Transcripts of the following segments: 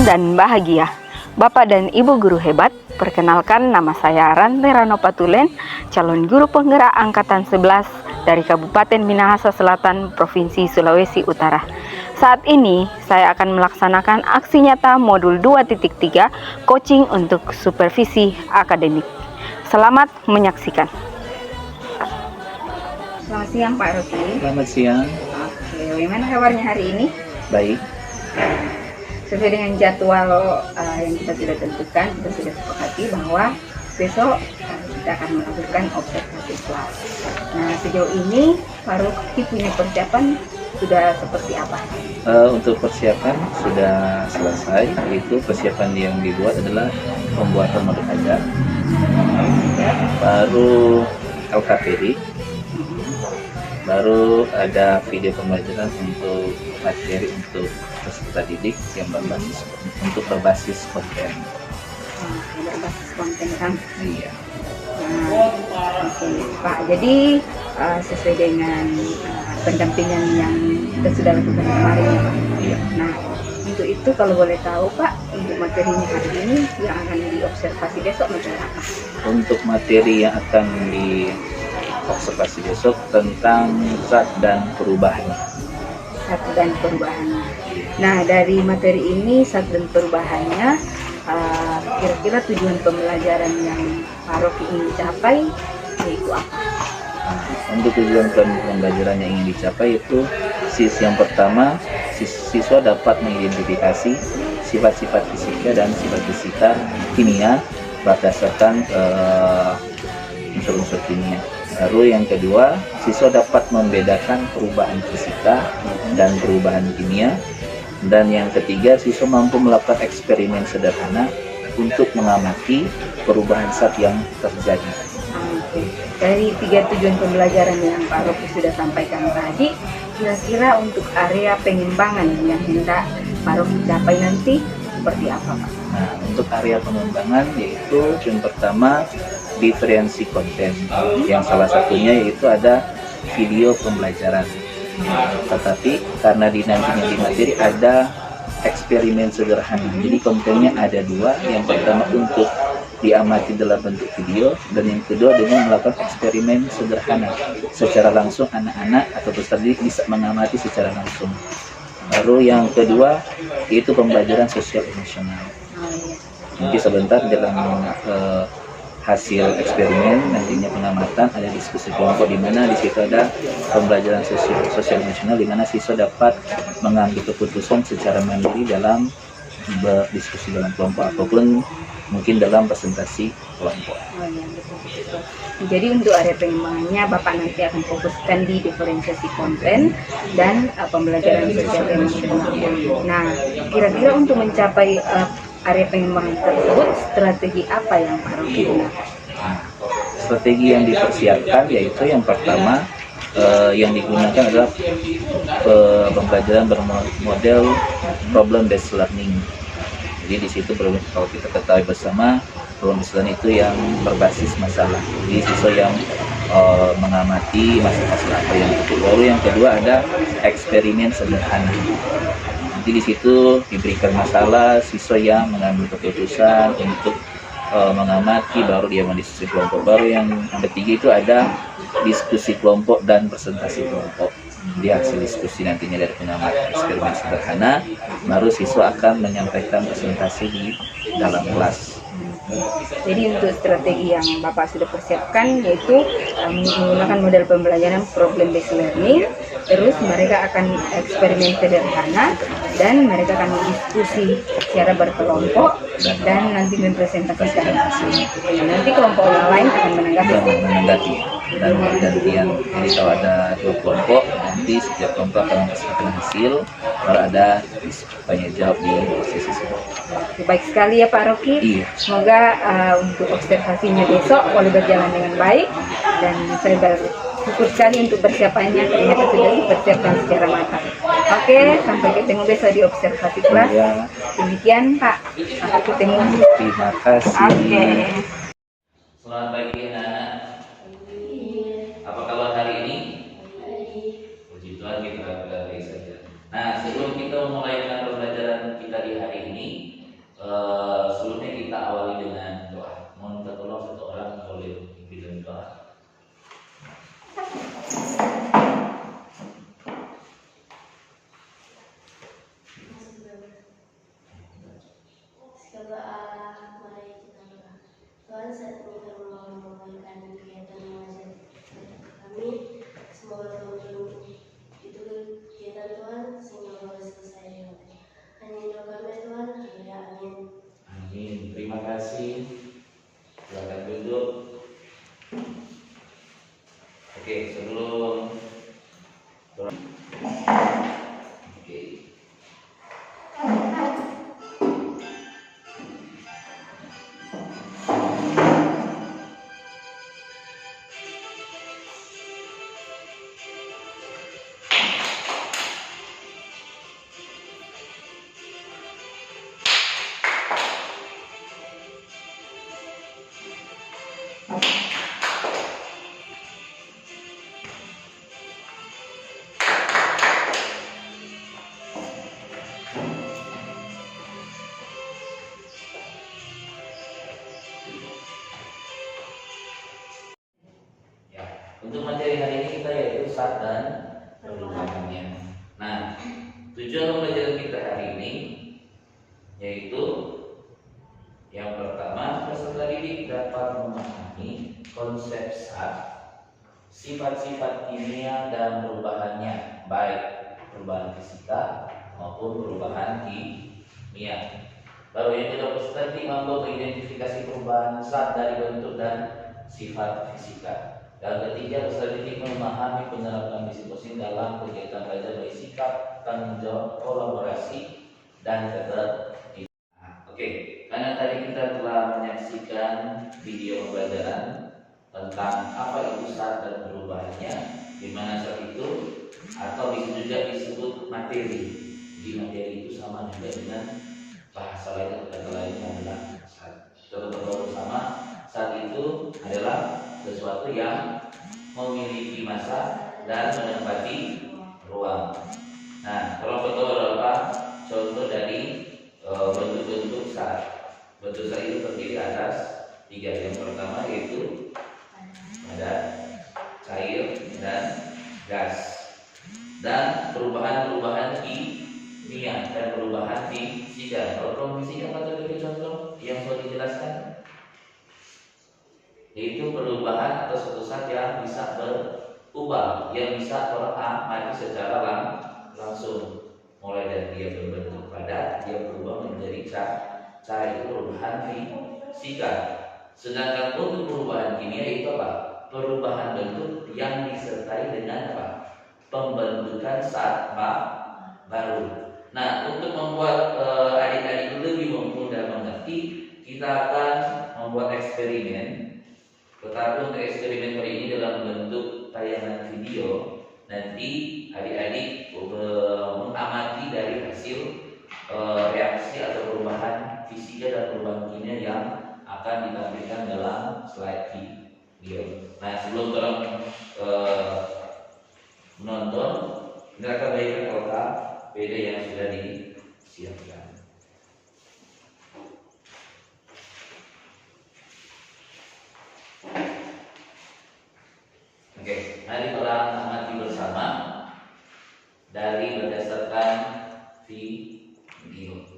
senang dan bahagia. Bapak dan Ibu guru hebat, perkenalkan nama saya Ranti Rano Patulen, calon guru penggerak Angkatan 11 dari Kabupaten Minahasa Selatan, Provinsi Sulawesi Utara. Saat ini, saya akan melaksanakan aksi nyata modul 2.3 coaching untuk supervisi akademik. Selamat menyaksikan. Selamat siang Pak Rocky. Selamat siang. Oke, bagaimana kabarnya hari ini? Baik. Sesuai dengan jadwal yang kita sudah tentukan, kita sudah sepakati bahwa besok kita akan melakukan observasi kelas. Nah, sejauh ini Pak Rocky punya persiapan sudah seperti apa? Untuk persiapan sudah selesai, yaitu persiapan yang dibuat adalah pembuatan modul ajar, baru LKPD, baru ada video pembelajaran untuk materi untuk peserta didik yang berbasis konten. Berbasis konten kan? Iya. Nah, oke, Pak. Jadi sesuai dengan pendampingan yang kita sudah lakukan kemarin ya Pak. Iya. Nah, untuk itu kalau boleh tahu Pak, untuk materinya hari ini yang akan diobservasi besok materi apa? Untuk materi yang akan diobservasi besok tentang zat dan perubahannya. Zat dan perubahannya. Nah, dari materi ini zat dan perubahannya, kira-kira tujuan pembelajaran yang Pak Rocky ingin capai yaitu apa? Untuk tujuan pembelajaran yang ingin dicapai itu yang pertama, siswa dapat mengidentifikasi sifat-sifat fisika dan sifat fisika kimia berdasarkan unsur-unsur kimia. Lalu yang kedua, siswa dapat membedakan perubahan fisika dan perubahan kimia. Dan yang ketiga, siswa mampu melakukan eksperimen sederhana untuk mengamati perubahan zat yang terjadi. Oke. Dari 3 tujuan pembelajaran yang Pak Rocky sudah sampaikan tadi, kira-kira untuk area pengembangan yang hendak Pak Rocky capai nanti seperti apa Pak? Nah, untuk area pengembangan yaitu yang pertama diferensi konten, yang salah satunya yaitu ada video pembelajaran. Tetapi karena nantinya di materi ada eksperimen sederhana, jadi kontennya ada dua. Yang pertama untuk diamati dalam bentuk video, dan yang kedua dengan melakukan eksperimen sederhana secara langsung. Anak-anak atau peserta didik bisa mengamati secara langsung. Lalu yang kedua yaitu pembelajaran sosial emosional. Nanti sebentar dalam hasil eksperimen nantinya pengamatan ada diskusi kelompok, di mana di situ ada pembelajaran sosial emosional, di mana siswa dapat mengambil keputusan secara mandiri dalam berdiskusi dalam kelompok ataupun mungkin dalam presentasi kelompok. Jadi untuk area pengembangannya Bapak nanti akan fokuskan di diferensiasi konten dan pembelajaran sosial emosional. Nah, kira-kira untuk mencapai area pengembangan tersebut, strategi apa yang Pak Rocky gunakan? Strategi yang dipersiapkan yaitu yang pertama yang digunakan adalah pembelajaran bermodel problem based learning. Jadi di situ kalau kita ketahui bersama, problem based learning itu yang berbasis masalah. Jadi siswa yang mengamati masalah apa yang itu. Lalu yang kedua ada eksperimen sederhana. Nanti di situ diberikan masalah, siswa yang mengambil keputusan untuk mengamati, baru dia mendiskusi kelompok. Baru yang ketiga itu ada diskusi kelompok dan presentasi kelompok. Di hasil diskusi nantinya dari pengamatan eksperimen sederhana, baru siswa akan menyampaikan presentasi di dalam kelas. Jadi untuk strategi yang Bapak sudah persiapkan yaitu menggunakan model pembelajaran problem based learning, terus mereka akan eksperimen sederhana dan mereka akan diskusi secara berkelompok dan nanti mempresentasikan hasilnya. Nanti kelompok yang lain akan menanggapi. Dan gantian. Jadi kalau ada 2 kelompok, nanti setiap kelompok akan mempresentasikan hasil, baru ada tanya jawab di sesi selanjutnya. Baik sekali ya Pak Rocky. Iya. Semoga untuk observasinya besok boleh berjalan dengan baik, dan saya bersyukur sekali untuk persiapannya, ternyata sudah dipersiapkan secara matang. Oke, sampai ketemu besok di observasi kelas. Iya. Demikian Pak, sampai ketemu. Terima kasih. Oke. Selamat pagi anak-anak. Apa kabar hari ini? Puji Tuhan, kita baik saja. Nah, sebelum kita memulai dengan pembelajaran kita di hari ini, saat ini kami mau membawakan kegiatan mengajar kami. Semoga teman-teman itu kegiatan Tuhan sehingga boleh selesai dengan baik. Hanya doa kami Tuhan, haleluya, amin. Amin. Terima kasih. Silakan duduk. Oke, sebelum Oke. Untuk materi hari ini kita yaitu sat dan perubahannya. Nah, tujuan pembelajaran kita hari ini yaitu yang pertama, peserta didik dapat memahami konsep sat, sifat-sifat kimia dan perubahannya, baik perubahan fisika maupun perubahan kimia. Lalu yang kedua, peserta didik mampu mengidentifikasi perubahan sat dari bentuk dan sifat fisika. Yang ketiga, peserta didik memahami penerapan disiplin dalam kegiatan belajar baik sikap, tanggung jawab, kolaborasi, dan keterlibatan. Oke, karena tadi kita telah menyaksikan video pembelajaran tentang apa itu sat dan perubahannya, di mana sat itu atau bisa juga disebut materi. Di materi itu sama juga dengan bahasa lain atau kata lainnya adalah sat. Contoh bersama, sat itu adalah sesuatu yang memiliki massa dan menempati ruang. Nah, kalau beberapa contoh dari bentuk-bentuk sat. Bentuk sat itu terdiri atas 3. Yang pertama yaitu padat, cair, dan gas. Dan perubahan-perubahan kimia dan perubahan fisika. Kalau fisika apa tadi contoh yang sudah dijelaskan? Yaitu perubahan atau suatu zat yang bisa berubah, yang bisa orang amati secara langsung, mulai dari dia berbentuk padat, dia berubah menjadi cair, itu perubahan fisika. Sedangkan untuk perubahan kimia itu apa? Perubahan bentuk yang disertai dengan apa? Pembentukan zat baru. Nah, untuk membuat adik-adik lebih mudah mengerti, kita akan membuat eksperimen. Tetapi untuk eksperimen kali ini dalam bentuk tayangan video, nanti adik-adik mengamati dari hasil reaksi atau perubahan fisika dan perubahan kimia yang akan ditampilkan dalam slide video. Nah, sebelum orang menonton, kita akan bagikan LKPD yang sudah disiapkan. Oke, mari kita amati bersama dari berdasarkan video.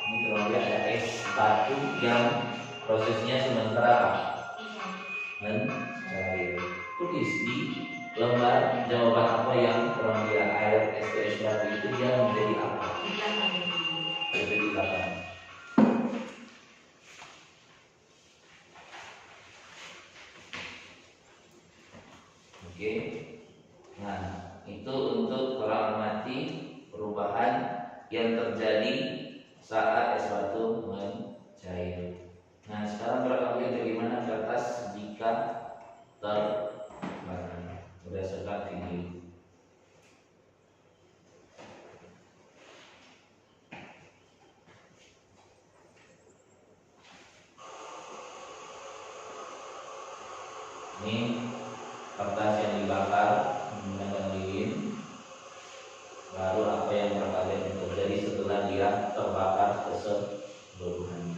Ini terlalu ada es batu yang prosesnya sementara mencair. Tulis di lembar jawaban apa yang orang bilang air es batu itu dia menjadi apa? Menjadi apa? Oke. Nah, itu untuk orang amati perubahan yang terjadi saat es batu mencair. Nah, sekarang barangkali bagaimana kertas jika terbakar berdasarkan video. Ini kertas yang dibakar menggunakan lilin. Baru apa yang akan terjadi setelah dia terbakar keseluruhannya.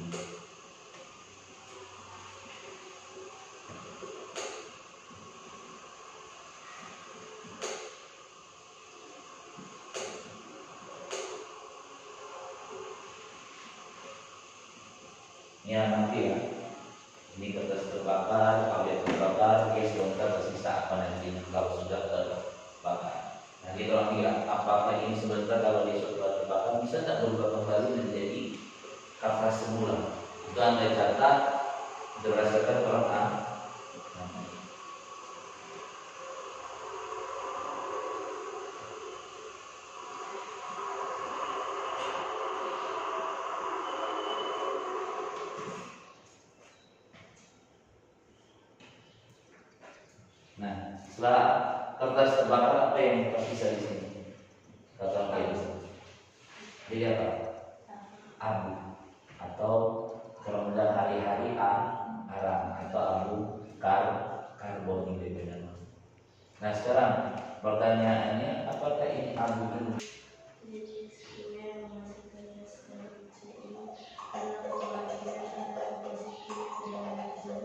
Ya nanti ya. Ini kertas terbakar, tablet terbakar, oke sebentar tersisa apa nanti kalau sudah terbakar. Nanti orang bilang apakah ini sebentar kalau besok sudah terbakar bisa tak berubah kembali menjadi kafas semula. Itu Anda catat berdasarkan Quran. Nah, setelah kertas terbakar apa yang tersisa di sini? Kata apa itu? Jadi apa? Abu atau kalau mudah hari-hari arang atau abu karbon ini benar. Nah sekarang pertanyaannya apakah ini abu itu? Jadi sebenarnya memasukkan sekarang ini karena pembagian antara positif dan negatif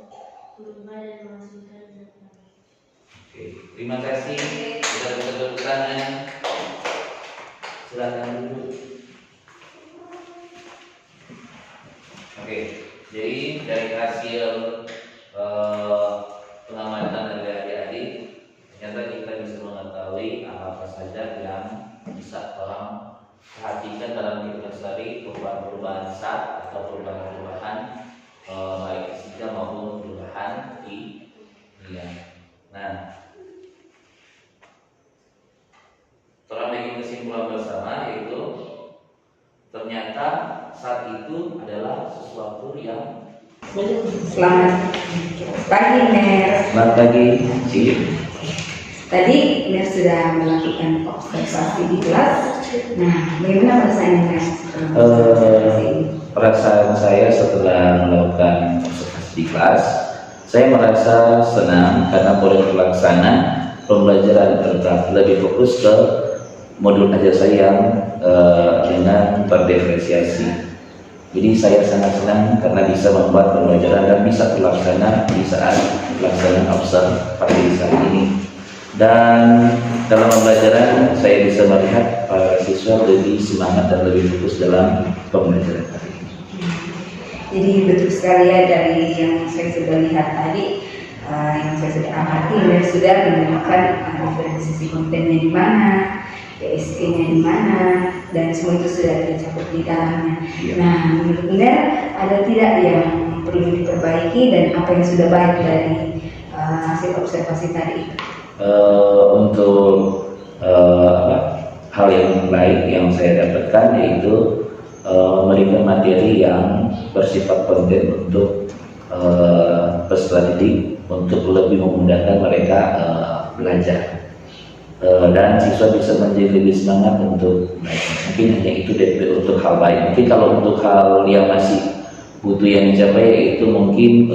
berubah dan memasukkan zat. Oke, terima kasih sudah tepuk tangan. Silakan duduk. Oke, jadi dari hasil pengamatan dari adik-adik, ternyata kita bisa mengetahui apa saja yang bisa orang perhatikan dalam kehidupan sehari, perubahan-perubahan zat atau perubahan-perubahan baik fisika maupun perubahan kimia. Nah, telah bikin kesimpulan bersama yaitu ternyata saat itu adalah sesuatu yang Selamat pagi, Ner. selamat pagi, Cik. Tadi Ner sudah melakukan observasi di kelas. Nah, bagaimana perasaannya, Ner? Perasaan saya setelah melakukan observasi di kelas, saya merasa senang karena boleh terlaksana pembelajaran lebih fokus ke modul ajar saya yang dengan berdiferensiasi. Jadi saya sangat senang karena bisa membuat pembelajaran dan bisa terlaksana di saat pelaksanaan observasi saat ini. Dan dalam pembelajaran saya bisa melihat para siswa lebih semangat dan lebih fokus dalam pembelajaran hari ini. Jadi betul sekali ya dari yang saya sudah lihat tadi, yang saya sudah amati, Ner sudah menemukan diferensiasi kontennya di mana, PSK-nya di mana, dan semua itu sudah tercakup di dalamnya. Iya. Nah, menurut Ner ada tidak yang perlu diperbaiki dan apa yang sudah baik dari hasil observasi tadi? Untuk hal yang baik yang saya dapatkan yaitu memberikan materi yang bersifat konten untuk peserta didik untuk lebih memudahkan mereka belajar. Dan siswa bisa menjadi lebih semangat untuk belajar. Mungkin hanya itu DP untuk hal baik. Mungkin kalau untuk hal yang masih butuh yang dicapai yaitu mungkin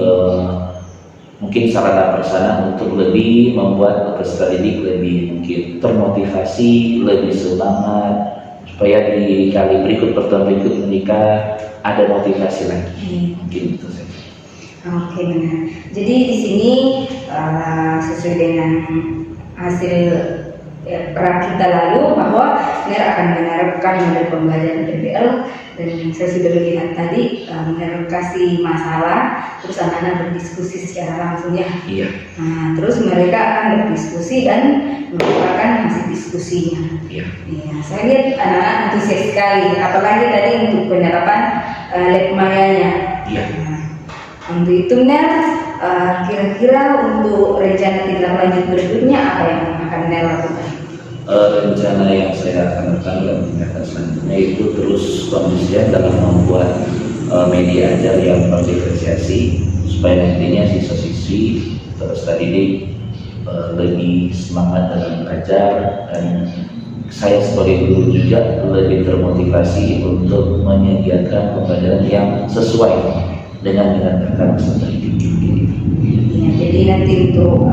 sarana prasarana untuk lebih membuat peserta didik lebih mungkin termotivasi, lebih semangat supaya di kali berikut pertemuan berikut menikah ada motivasi lagi. Mungkin itu saja. Oke, benar. Jadi di sini sesuai dengan hasil peran kita lalu bahwa Ner akan menerapkan model pembelajaran PBL dan saya sudah lihat tadi Ner kasih masalah terus anak-anak berdiskusi secara langsung ya. Iya. Nah, terus mereka akan berdiskusi dan merupakan hasil diskusinya. Iya. Iya, saya lihat anak-anak antusias sekali, apalagi tadi untuk penerapan lab mayanya. Iya. Nah, untuk itu Ner, kira-kira untuk rencana tindak lanjut berikutnya apa yang akan Ner lakukan? Rencana yang saya akan lakukan dalam tindakan selanjutnya itu terus konsisten dalam membuat media ajar yang berdiferensiasi supaya nantinya siswa-siswi peserta didik lebih semangat dalam belajar dan saya sebagai guru juga lebih termotivasi untuk menyediakan pembelajaran yang sesuai dengan peserta didik. Ya, jadi nanti untuk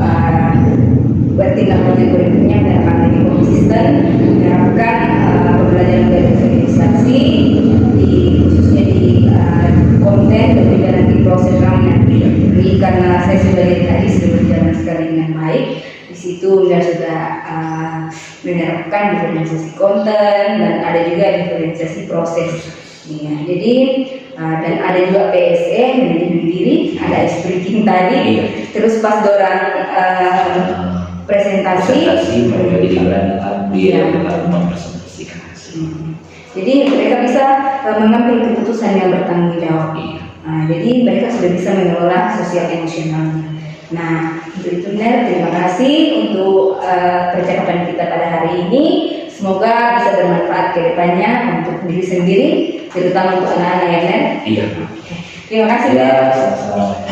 bertindak lanjut berikutnya akan lebih konsisten menerapkan pembelajaran berdiferensiasi khususnya di konten dan juga nanti proses lainnya. Jadi karena saya sudah lihat tadi sudah berjalan sekali dengan baik, di situ sudah menerapkan diferensiasi konten dan ada juga diferensiasi proses. Ya, jadi dan ada juga PSE manajemen diri, ada speaking tadi, Iya. terus pas dorang presentasi mereka jadi berani dia Iya. dalam mempresentasikan hasil. Jadi mereka bisa mengambil keputusan yang bertanggung jawab. Iya. Nah, jadi mereka sudah bisa mengelola sosial emosionalnya. Nah, untuk itu Ner, terima kasih untuk percakapan kita pada hari ini. Semoga bisa bermanfaat ke depannya untuk diri sendiri, terutama untuk anak-anak ya Ner. Iya. Terima kasih Ya, Ner. sama-sama.